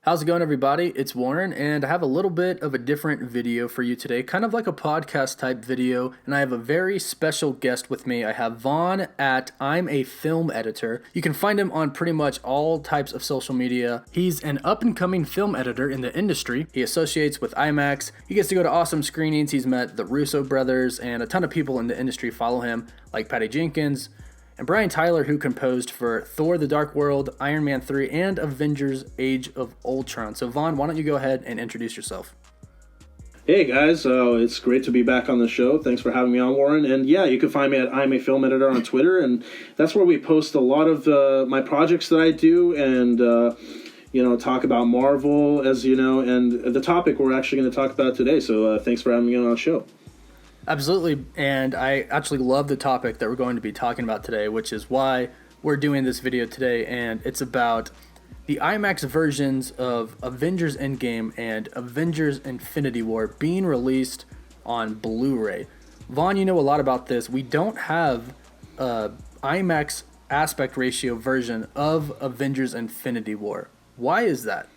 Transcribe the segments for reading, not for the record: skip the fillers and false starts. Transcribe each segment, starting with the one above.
How's it going, everybody? It's Warren, and I have a little bit of a different video for you today, kind of like a podcast type video, and I have a very special guest with me. I have Vaughn at ImAFilmEditor. You can find him on pretty much all types of social media. He's an up-and-coming film editor in the industry. He associates with IMAX. He gets to go to awesome screenings. He's met the Russo brothers, and a ton of people in the industry follow him, like Patty Jenkins, and Brian Tyler, who composed for Thor: The Dark World, Iron Man 3, and Avengers: Age of Ultron. So Vaughn, why don't you go ahead and introduce yourself? Hey guys, it's great to be back on the show. Thanks for having me on, Warren. And yeah, you can find me at ImAFilmEditor on Twitter, and that's where we post a lot of my projects that I do, and talk about Marvel, as you know, and the topic we're actually going to talk about today. So thanks for having me on the show. Absolutely, and I actually love the topic that we're going to be talking about today, which is why we're doing this video today, and it's about the IMAX versions of Avengers Endgame and Avengers Infinity War being released on Blu-ray. Vaughn, you know a lot about this. We don't have a IMAX aspect ratio version of Avengers Infinity War. Why is that?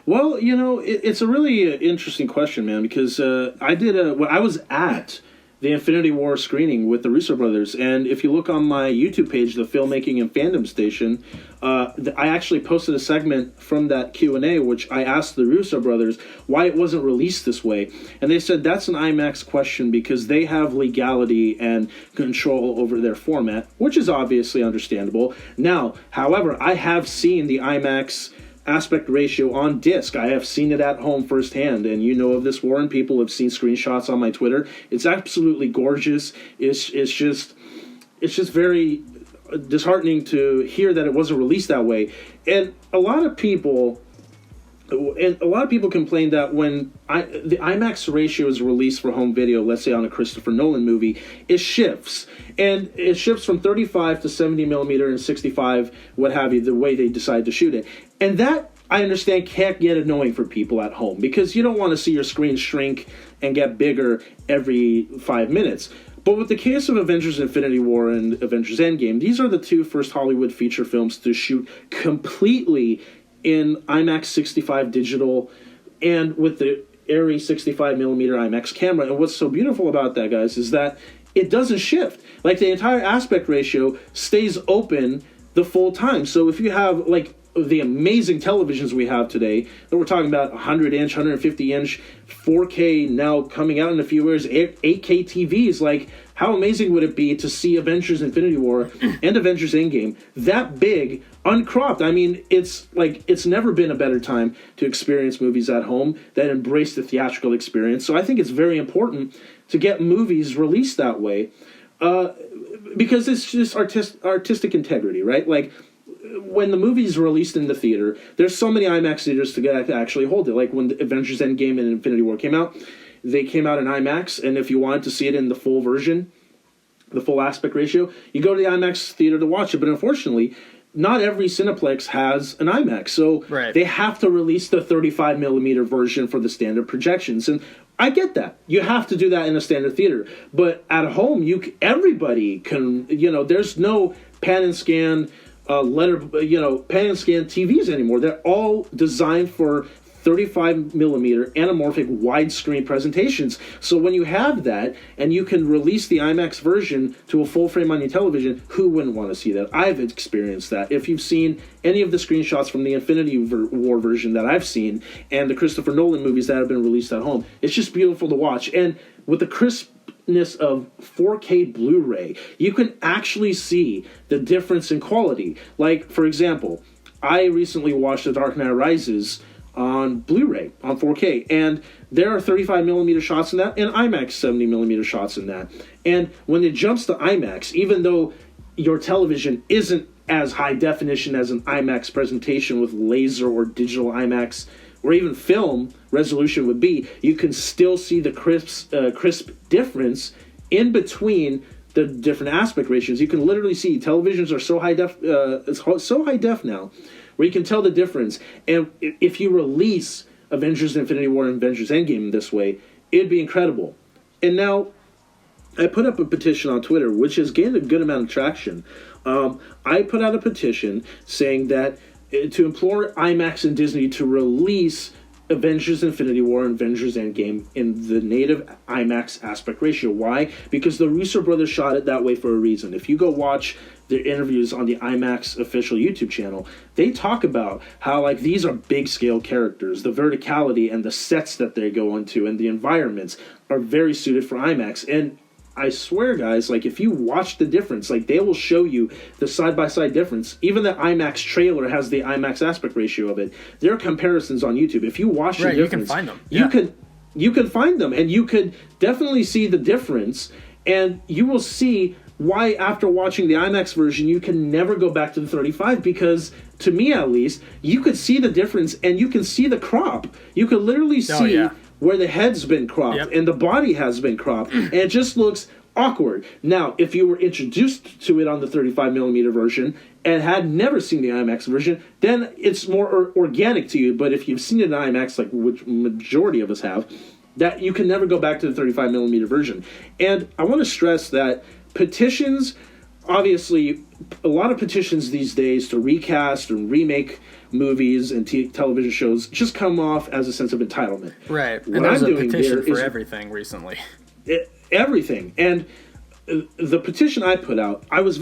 Well, it's a really interesting question, man, because I was at the Infinity War screening with the Russo brothers, and if you look on my YouTube page, the Filmmaking and Fandom Station, I actually posted a segment from that Q&A, which I asked the Russo brothers why it wasn't released this way, and they said that's an IMAX question because they have legality and control over their format, which is obviously understandable. Now, however, I have seen the IMAX aspect ratio on disc. I have seen it at home firsthand, and you know of this, Warren. People have seen screenshots on my Twitter. It's absolutely gorgeous. It's just very disheartening to hear that it wasn't released that way. And a lot of people complain that when the IMAX ratio is released for home video, let's say on a Christopher Nolan movie, it shifts. And it shifts from 35 to 70 millimeter and 65, what have you, the way they decide to shoot it. And that, I understand, can't get annoying for people at home because you don't want to see your screen shrink and get bigger every 5 minutes. But with the case of Avengers Infinity War and Avengers Endgame, these are the two first Hollywood feature films to shoot completely in IMAX 65 digital and with the Arri 65 millimeter IMAX camera. And what's so beautiful about that, guys, is that it doesn't shift. Like, the entire aspect ratio stays open the full time. So if you have, like, the amazing televisions we have today, that we're talking about 100-inch, 150-inch, 4K now coming out in a few years, 8K TVs, like, how amazing would it be to see Avengers Infinity War and Avengers Endgame that big, uncropped? I mean, it's never been a better time to experience movies at home that embrace the theatrical experience. So I think it's very important to get movies released that way, because it's just artistic integrity, right? Like, when the movie's released in the theater, there's so many IMAX theaters to actually hold it. Like when the Avengers Endgame and Infinity War came out, they came out in IMAX, and if you wanted to see it in the full version, the full aspect ratio, you go to the IMAX theater to watch it. But unfortunately, not every Cineplex has an IMAX, so They have to release the 35 millimeter version for the standard projections. And I get that. You have to do that in a standard theater. But at home, everybody can, there's no pan and scan pan and scan TVs anymore. They're all designed for 35 millimeter anamorphic widescreen presentations. So when you have that and you can release the IMAX version to a full frame on your television, who wouldn't want to see that? I've experienced that. If you've seen any of the screenshots from the Infinity War version that I've seen and the Christopher Nolan movies that have been released at home, it's just beautiful to watch. And with the crispness of 4K Blu-ray, you can actually see the difference in quality. Like, for example, I recently watched The Dark Knight Rises on Blu-ray, on 4K, and there are 35 millimeter shots in that and IMAX 70 millimeter shots in that. And when it jumps to IMAX, even though your television isn't as high definition as an IMAX presentation with laser or digital IMAX or even film resolution would be, you can still see the crisp difference in between the different aspect ratios. You can literally see televisions are so high def now, where you can tell the difference. And if you release Avengers Infinity War and Avengers Endgame this way, it'd be incredible. And now, I put up a petition on Twitter, which has gained a good amount of traction. I put out a petition saying that to implore IMAX and Disney to release Avengers Infinity War and Avengers Endgame in the native IMAX aspect ratio. Why? Because the Russo brothers shot it that way for a reason. If you go watch their interviews on the IMAX official YouTube channel, they talk about how, like, these are big scale characters. The verticality and the sets that they go into and the environments are very suited for IMAX. And I swear, guys, like, if you watch the difference, like, they will show you the side-by-side difference. Even the IMAX trailer has the IMAX aspect ratio of it. There are comparisons on YouTube. If you watch the difference, you can find them. You can find them, and you could definitely see the difference, and you will see why, after watching the IMAX version, you can never go back to the 35, because, to me at least, you could see the difference, and you can see the crop. You could literally see where the head's been cropped and the body has been cropped, and it just looks awkward. Now, if you were introduced to it on the 35mm version and had never seen the IMAX version, then it's more organic to you. But if you've seen it in IMAX, like which majority of us have, that you can never go back to the 35mm version. And I want to stress that petitions, obviously, a lot of petitions these days to recast and remake movies and television shows just come off as a sense of entitlement. Right. What and there's I'm a doing petition for is everything recently. Everything. And the petition I put out, I was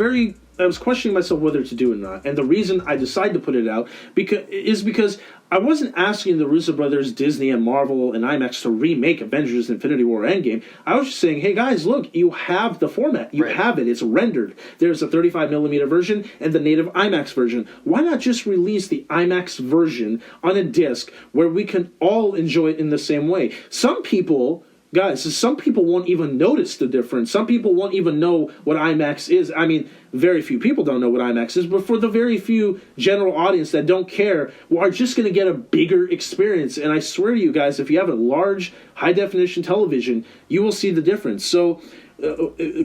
questioning myself whether to do it or not. And the reason I decided to put it out because I wasn't asking the Russo brothers, Disney and Marvel and IMAX to remake Avengers Infinity War Endgame. I was just saying, hey guys, look, you have the format. You have it. It's rendered. There's a 35mm version and the native IMAX version. Why not just release the IMAX version on a disc where we can all enjoy it in the same way? Some people won't even notice the difference. Some people won't even know what IMAX is. I mean, very few people don't know what IMAX is, but for the very few general audience that don't care, are just going to get a bigger experience. And I swear to you guys, if you have a large, high-definition television, you will see the difference. So,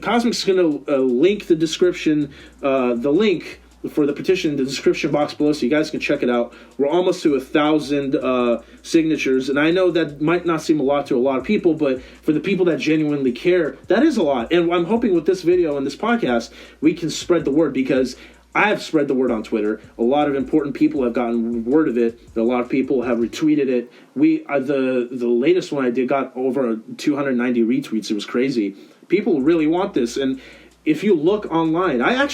Cosmic's going to link the description, the link for the petition in the description box below, so you guys can check it out. We're almost to 1,000 signatures, and I know that might not seem a lot to a lot of people, but for the people that genuinely care, that is a lot. And I'm hoping with this video and this podcast, we can spread the word, because I have spread the word on Twitter. A lot of important people have gotten word of it. A lot of people have retweeted it. The latest one I did got over 290 retweets. It was crazy. People really want this, and if you look online, I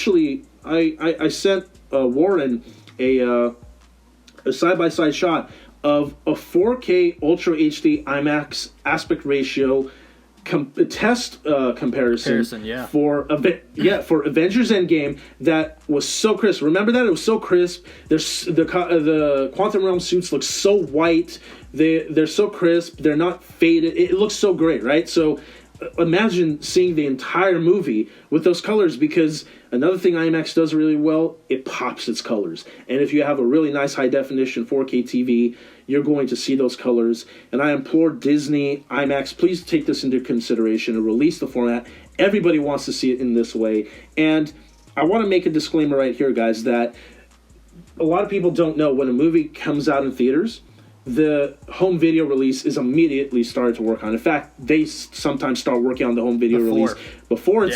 sent Warren a side-by-side shot of a 4K Ultra HD IMAX aspect ratio test comparison for Avengers Endgame that was so crisp. Remember that? It was so crisp. The Quantum Realm suits look so white. They're so crisp. They're not faded. It looks so great, right? So imagine seeing the entire movie with those colors, because another thing IMAX does really well, it pops its colors. And if you have a really nice high-definition 4K TV, you're going to see those colors. And I implore Disney, IMAX, please take this into consideration and release the format. Everybody wants to see it in this way. And I want to make a disclaimer right here, guys, that a lot of people don't know when a movie comes out in theaters, the home video release is immediately started to work on. In fact, they sometimes start working on the home video release before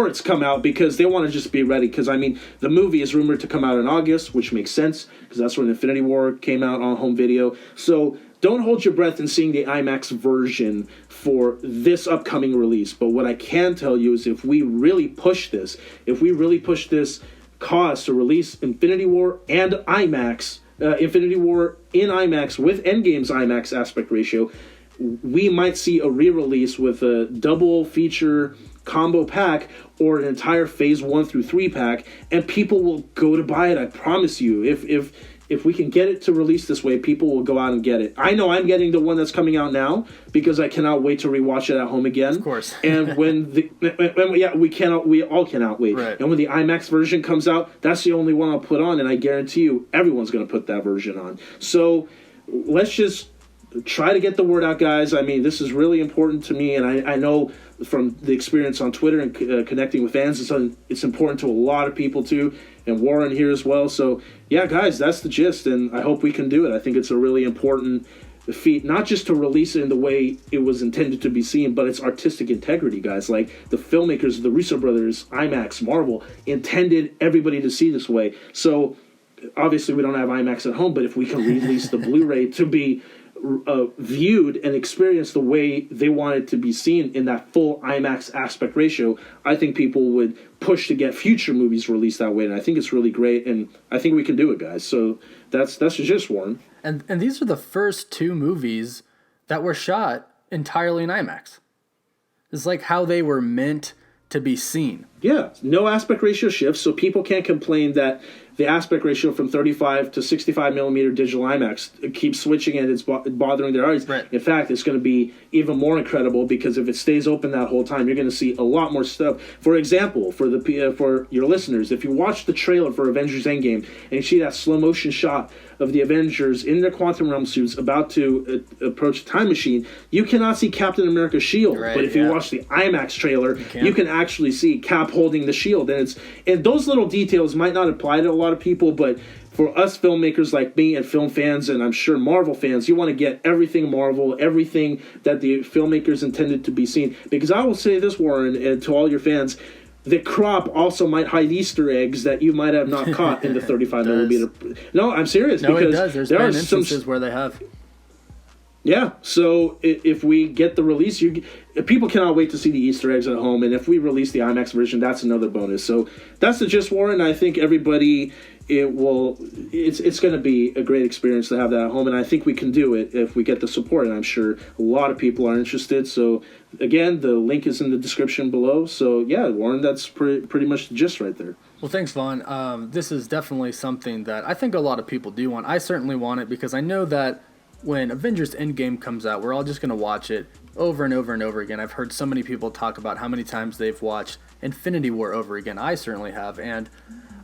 it's come out, because they want to just be ready. Because, I mean, the movie is rumored to come out in August, which makes sense, because that's when Infinity War came out on home video. So don't hold your breath in seeing the IMAX version for this upcoming release. But what I can tell you is if we really push this cause to release Infinity War and IMAX, Infinity War in IMAX with Endgame's IMAX aspect ratio, we might see a re-release with a double feature combo pack or an entire phase 1 through 3 pack, and people will go to buy it. I promise you. If we can get it to release this way, people will go out and get it. I know I'm getting the one that's coming out now because I cannot wait to rewatch it at home again. Of course. And we all cannot wait. Right. And when the IMAX version comes out, that's the only one I'll put on, and I guarantee you everyone's going to put that version on. So let's just try to get the word out, guys. I mean, this is really important to me, and I know from the experience on Twitter and connecting with fans, it's important to a lot of people too, and Warren here as well. So yeah, guys, that's the gist, and I hope we can do it. I think it's a really important feat, not just to release it in the way it was intended to be seen, but its artistic integrity, guys. Like the filmmakers, the Russo brothers, IMAX, Marvel, intended everybody to see this way. So obviously we don't have IMAX at home, but if we can release the Blu-ray to be viewed and experienced the way they want it to be seen in that full IMAX aspect ratio, I think people would push to get future movies released that way, and I think it's really great, and I think we can do it, guys. So that's just Warren. And these are the first two movies that were shot entirely in IMAX. It's like how they were meant to be seen. Yeah, no aspect ratio shifts, so people can't complain that the aspect ratio from 35 to 65 millimeter digital IMAX keeps switching and it's bothering their eyes. Right. In fact, it's going to be even more incredible because if it stays open that whole time, you're going to see a lot more stuff. For example, for your listeners, if you watch the trailer for Avengers Endgame and you see that slow motion shot of the Avengers in their quantum realm suits about to approach the time machine, you cannot see Captain America's shield. Right, but if you watch the IMAX trailer, you can actually see Cap holding the shield. And those little details might not apply to a lot of people, but for us filmmakers like me and film fans, and I'm sure Marvel fans, you want to get everything Marvel, everything that the filmmakers intended to be seen. Because I will say this, Warren, and to all your fans, the crop also might hide Easter eggs that you might have not caught in the 35 millimeter. No, I'm serious. No, because it does. There's there been are instances where they have. Yeah, so if we get the release, people cannot wait to see the Easter eggs at home, and if we release the IMAX version, that's another bonus. So that's the gist, Warren. I think everybody, it's going to be a great experience to have that at home, and I think we can do it if we get the support, and I'm sure a lot of people are interested. So again, the link is in the description below. So yeah, Warren, that's pretty much the gist right there. Well, thanks, Vaughn. This is definitely something that I think a lot of people do want. I certainly want it because I know that when Avengers Endgame comes out, we're all just going to watch it over and over and over again. I've heard so many people talk about how many times they've watched Infinity War over again. I certainly have, and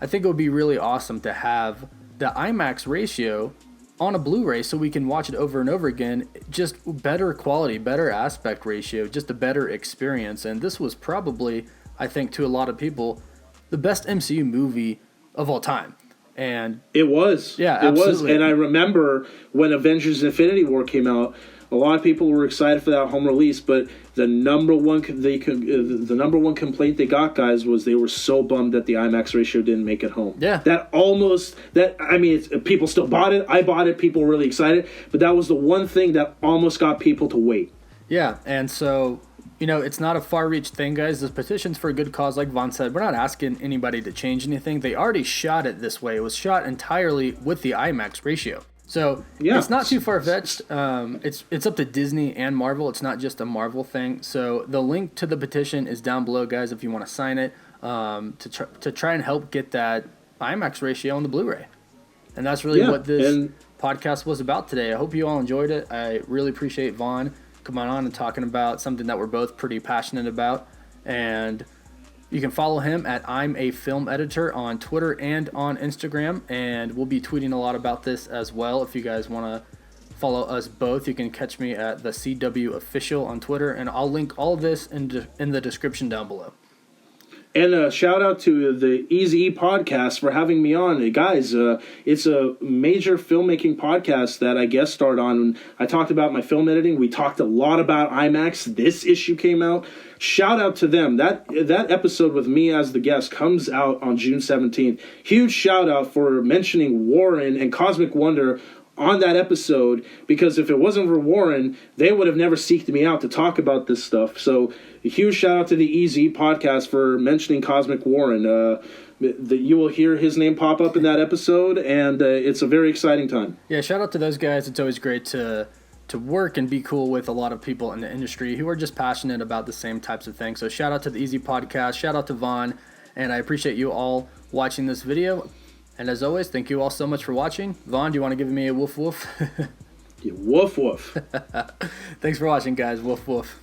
I think it would be really awesome to have the IMAX ratio on a Blu-ray so we can watch it over and over again. Just better quality, better aspect ratio, just a better experience. And this was probably, I think, to a lot of people, the best MCU movie of all time. And it was. Yeah, absolutely. It was. And I remember when Avengers Infinity War came out, a lot of people were excited for that home release, but the number one complaint they got, guys, was they were so bummed that the IMAX ratio didn't make it home. Yeah. People still bought it. I bought it. People were really excited, but that was the one thing that almost got people to wait. Yeah, and so, it's not a far-reached thing, guys. This petition's for a good cause, like Vaughn said. We're not asking anybody to change anything. They already shot it this way. It was shot entirely with the IMAX ratio. So yeah, it's not too far-fetched. It's up to Disney and Marvel. It's not just a Marvel thing. So the link to the petition is down below, guys, if you want to sign it to try and help get that IMAX ratio on the Blu-ray. And that's really what this podcast was about today. I hope you all enjoyed it. I really appreciate Vaughn coming on and talking about something that we're both pretty passionate about. And you can follow him at ImAFilmEditor on Twitter and on Instagram, and we'll be tweeting a lot about this as well. If you guys want to follow us both, you can catch me at the CW Official on Twitter, and I'll link all of this in the description down below. And a shout out to the Easy Podcast for having me on. Guys, it's a major filmmaking podcast that I guest starred on. I talked about my film editing. We talked a lot about IMAX. This issue came out. Shout out to them. That episode with me as the guest comes out on June 17th. Huge shout out for mentioning Warren and Cosmic Wonder on that episode, because if it wasn't for Warren, they would have never seeked me out to talk about this stuff. So a huge shout out to the Easy Podcast for mentioning Cosmic Warren. You will hear his name pop up in that episode, and it's a very exciting time. Yeah, shout out to those guys. It's always great to work and be cool with a lot of people in the industry who are just passionate about the same types of things. So shout out to the Easy Podcast, shout out to Vaughn, and I appreciate you all watching this video. And as always, thank you all so much for watching. Vaughn, do you want to give me a woof woof? Yeah, woof woof. Thanks for watching, guys. Woof woof.